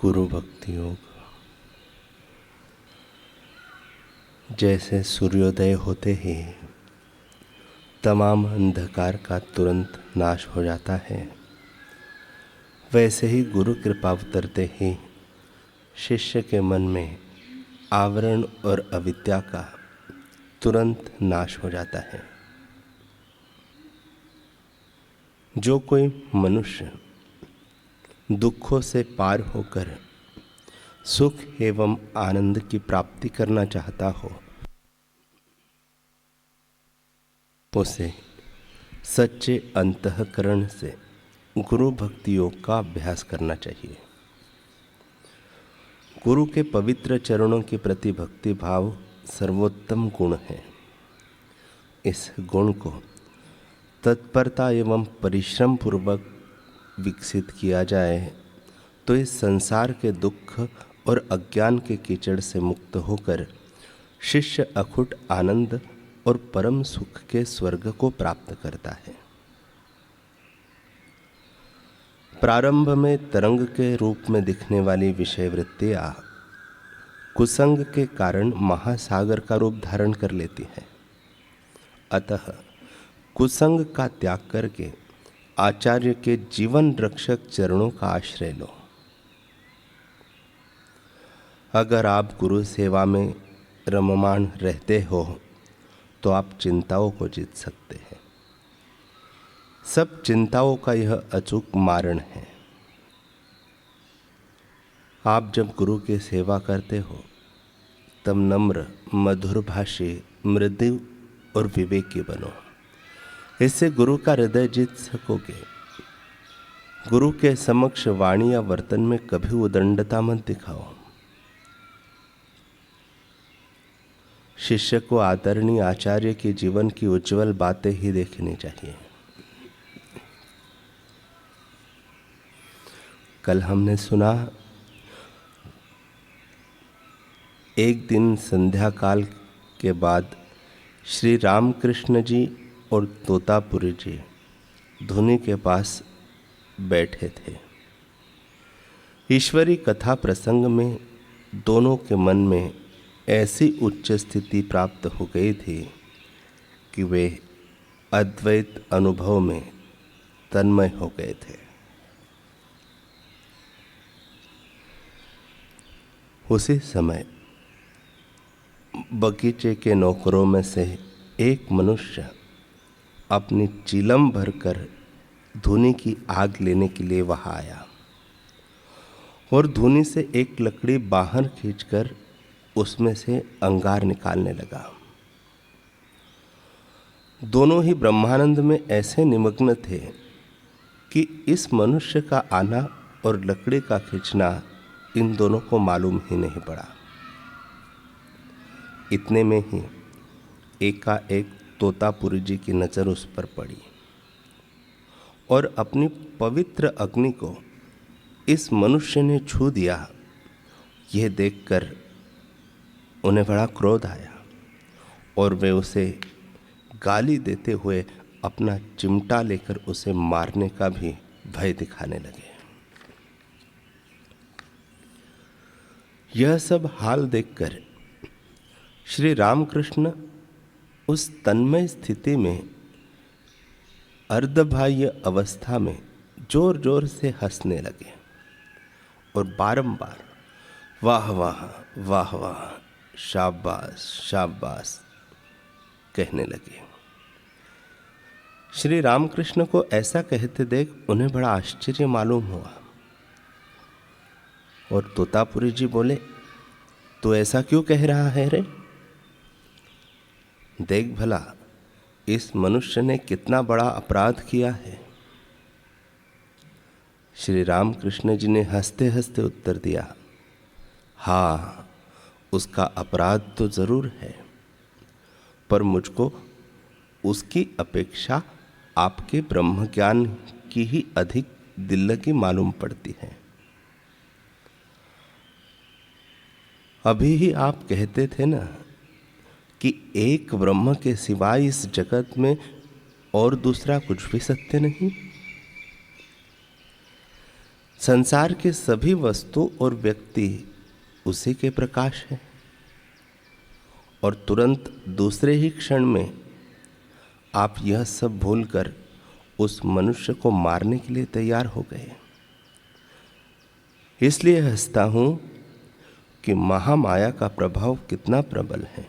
गुरु भक्ति योग। जैसे सूर्योदय होते ही तमाम अंधकार का तुरंत नाश हो जाता है, वैसे ही गुरु कृपा उतरते ही शिष्य के मन में आवरण और अविद्या का तुरंत नाश हो जाता है। जो कोई मनुष्य दुखों से पार होकर सुख एवं आनंद की प्राप्ति करना चाहता हो, उसे सच्चे अंतःकरण से गुरु भक्ति योग का अभ्यास करना चाहिए। गुरु के पवित्र चरणों के प्रति भक्ति भाव सर्वोत्तम गुण है। इस गुण को तत्परता एवं परिश्रम पूर्वक विकसित किया जाए तो इस संसार के दुख और अज्ञान के कीचड़ से मुक्त होकर शिष्य अखुट आनंद और परम सुख के स्वर्ग को प्राप्त करता है। प्रारंभ में तरंग के रूप में दिखने वाली विषय वृत्तियां कुसंग के कारण महासागर का रूप धारण कर लेती हैं। अतः कुसंग का त्याग करके आचार्य के जीवन रक्षक चरणों का आश्रय लो। अगर आप गुरु सेवा में रममाण रहते हो तो आप चिंताओं को जीत सकते हैं। सब चिंताओं का यह अचूक मारण है। आप जब गुरु की सेवा करते हो तब नम्र, मधुर भाषी, मृदु और विवेकी बनो। इससे गुरु का हृदय जीत सकोगे। गुरु के समक्ष वाणी या वर्तन में कभी उदंडता मत दिखाओ। शिष्य को आदरणीय आचार्य के जीवन की उज्जवल बातें ही देखनी चाहिए। कल हमने सुना, एक दिन संध्या काल के बाद श्री रामकृष्ण जी और तोतापुरी जी धुनी के पास बैठे थे। ईश्वरी कथा प्रसंग में दोनों के मन में ऐसी उच्च स्थिति प्राप्त हो गई थी कि वे अद्वैत अनुभव में तन्मय हो गए थे। उसी समय बगीचे के नौकरों में से एक मनुष्य अपनी चिलम भरकर धुनी की आग लेने के लिए वहां आया और धुनी से एक लकड़ी बाहर खींचकर उसमें से अंगार निकालने लगा। दोनों ही ब्रह्मानंद में ऐसे निमग्न थे कि इस मनुष्य का आना और लकड़ी का खींचना इन दोनों को मालूम ही नहीं पड़ा। इतने में ही एकाएक तोतापुरी जी की नज़र उस पर पड़ी और अपनी पवित्र अग्नि को इस मनुष्य ने छू दिया। यह देखकर उन्हें बड़ा क्रोध आया और वे उसे गाली देते हुए अपना चिमटा लेकर उसे मारने का भी भय दिखाने लगे। यह सब हाल देखकर श्री रामकृष्ण उस तन्मय स्थिति में अर्धबाह्य अवस्था में जोर जोर से हंसने लगे और बारंबार वाह वाह वाह वाह, शाबाश शाबाश कहने लगे। श्री रामकृष्ण को ऐसा कहते देख उन्हें बड़ा आश्चर्य मालूम हुआ और तोतापुरी जी बोले, तो ऐसा क्यों कह रहा है रे? देख भला इस मनुष्य ने कितना बड़ा अपराध किया है। श्री रामकृष्ण जी ने हंसते हंसते उत्तर दिया, हाँ उसका अपराध तो जरूर है, पर मुझको उसकी अपेक्षा आपके ब्रह्म ज्ञान की ही अधिक दिल्लगी मालूम पड़ती है। अभी ही आप कहते थे ना कि एक ब्रह्म के सिवाय इस जगत में और दूसरा कुछ भी सत्य नहीं। संसार के सभी वस्तु और व्यक्ति उसी के प्रकाश है, और तुरंत दूसरे ही क्षण में आप यह सब भूलकर उस मनुष्य को मारने के लिए तैयार हो गए। इसलिए हंसता हूं कि महामाया का प्रभाव कितना प्रबल है।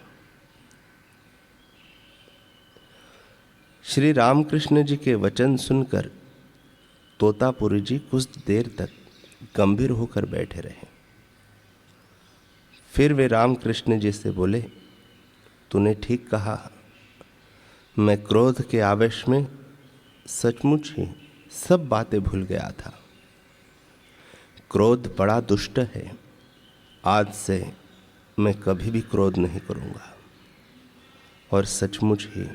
श्री रामकृष्ण जी के वचन सुनकर तोतापुरी जी कुछ देर तक गंभीर होकर बैठे रहे। फिर वे रामकृष्ण जी से बोले, तूने ठीक कहा, मैं क्रोध के आवेश में सचमुच ही सब बातें भूल गया था। क्रोध बड़ा दुष्ट है। आज से मैं कभी भी क्रोध नहीं करूंगा। और सचमुच ही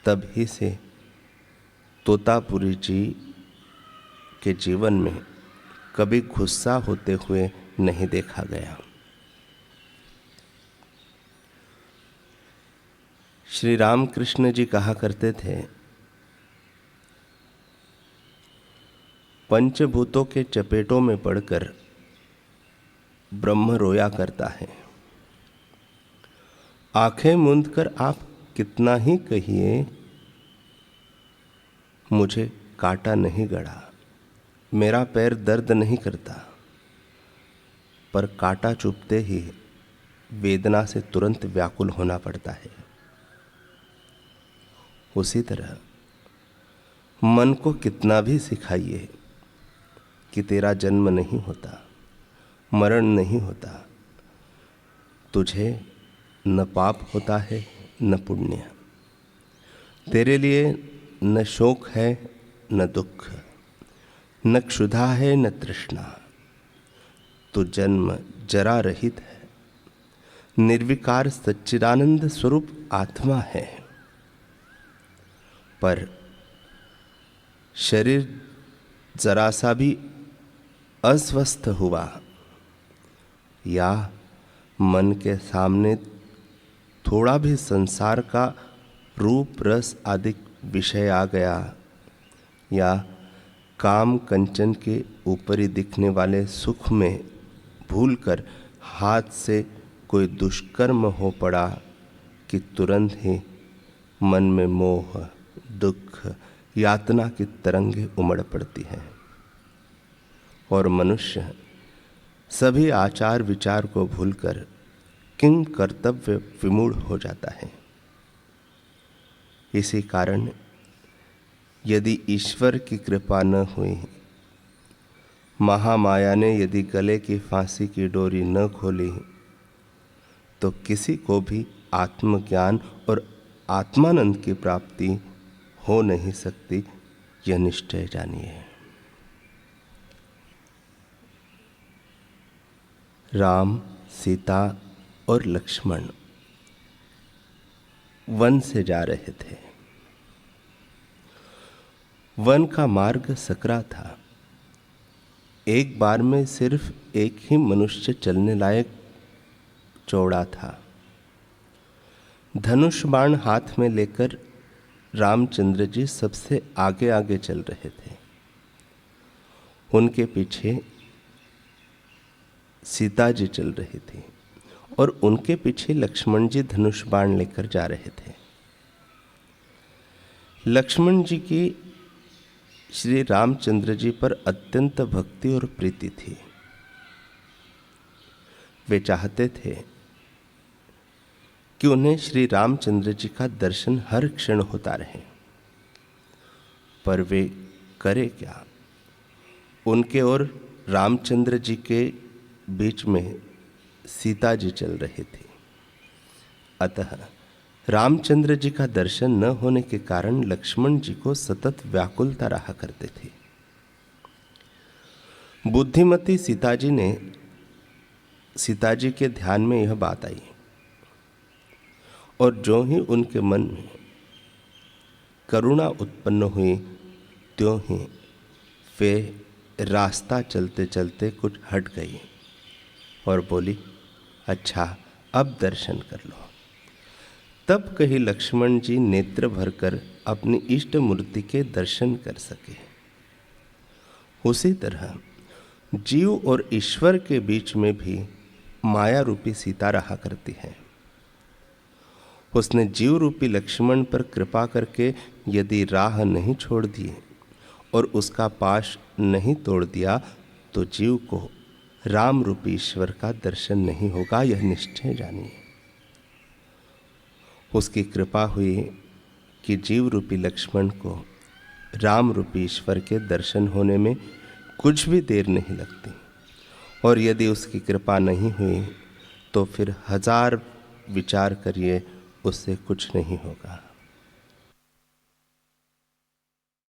तभी से तोतापुरी जी के जीवन में कभी गुस्सा होते हुए नहीं देखा गया। श्री रामकृष्ण जी कहा करते थे, पंचभूतों के चपेटों में पड़कर ब्रह्म रोया करता है। आंखें मूंदकर आप कितना ही कहिए, मुझे कांटा नहीं गड़ा, मेरा पैर दर्द नहीं करता, पर कांटा चुभते ही वेदना से तुरंत व्याकुल होना पड़ता है। उसी तरह मन को कितना भी सिखाइए कि तेरा जन्म नहीं होता, मरण नहीं होता, तुझे न पाप होता है न पुण्य, तेरे लिए न शोक है न दुख, न क्षुधा है न तृष्णा, तू जन्म जरा रहित है, निर्विकार सच्चिदानंद स्वरूप आत्मा है। पर शरीर जरा सा भी अस्वस्थ हुआ या मन के सामने थोड़ा भी संसार का रूप रस आदि विषय आ गया, या काम कंचन के ऊपरी दिखने वाले सुख में भूलकर हाथ से कोई दुष्कर्म हो पड़ा, कि तुरंत ही मन में मोह, दुख, यातना की तरंगे उमड़ पड़ती हैं और मनुष्य सभी आचार विचार को भूलकर किंग कर्तव्य विमूढ़ हो जाता है। इसी कारण यदि ईश्वर की कृपा न हुई, महामाया ने यदि गले की फांसी की डोरी न खोली, तो किसी को भी आत्मज्ञान और आत्मानंद की प्राप्ति हो नहीं सकती, यह निश्चय जानिए। राम, सीता और लक्ष्मण वन से जा रहे थे। वन का मार्ग सकरा था। एक बार में सिर्फ एक ही मनुष्य चलने लायक चौड़ा था। धनुष बाण हाथ में लेकर रामचंद्र जी सबसे आगे आगे चल रहे थे। उनके पीछे सीता जी चल रही थी और उनके पीछे लक्ष्मण जी धनुष बाण लेकर जा रहे थे। लक्ष्मण जी की श्री रामचंद्र जी पर अत्यंत भक्ति और प्रीति थी। वे चाहते थे कि उन्हें श्री रामचंद्र जी का दर्शन हर क्षण होता रहे, पर वे करे क्या। उनके और रामचंद्र जी के बीच में सीता जी चल रही थी। अतः रामचंद्र जी का दर्शन न होने के कारण लक्ष्मण जी को सतत व्याकुलता रहा करते थे। बुद्धिमती सीता जी के ध्यान में यह बात आई, और जो ही उनके मन में करुणा उत्पन्न हुई, त्यों ही वे रास्ता चलते चलते कुछ हट गई और बोली, अच्छा अब दर्शन कर लो। तब कहीं लक्ष्मण जी नेत्र भरकर अपनी इष्ट मूर्ति के दर्शन कर सके। उसी तरह जीव और ईश्वर के बीच में भी माया रूपी सीता रहा करती है। उसने जीव रूपी लक्ष्मण पर कृपा करके यदि राह नहीं छोड़ दी और उसका पाश नहीं तोड़ दिया तो जीव को राम रूपी ईश्वर का दर्शन नहीं होगा, यह निश्चय जानिए। उसकी कृपा हुई कि जीव रूपी लक्ष्मण को राम रूपी ईश्वर के दर्शन होने में कुछ भी देर नहीं लगती, और यदि उसकी कृपा नहीं हुई तो फिर 1000 विचार करिए, उससे कुछ नहीं होगा।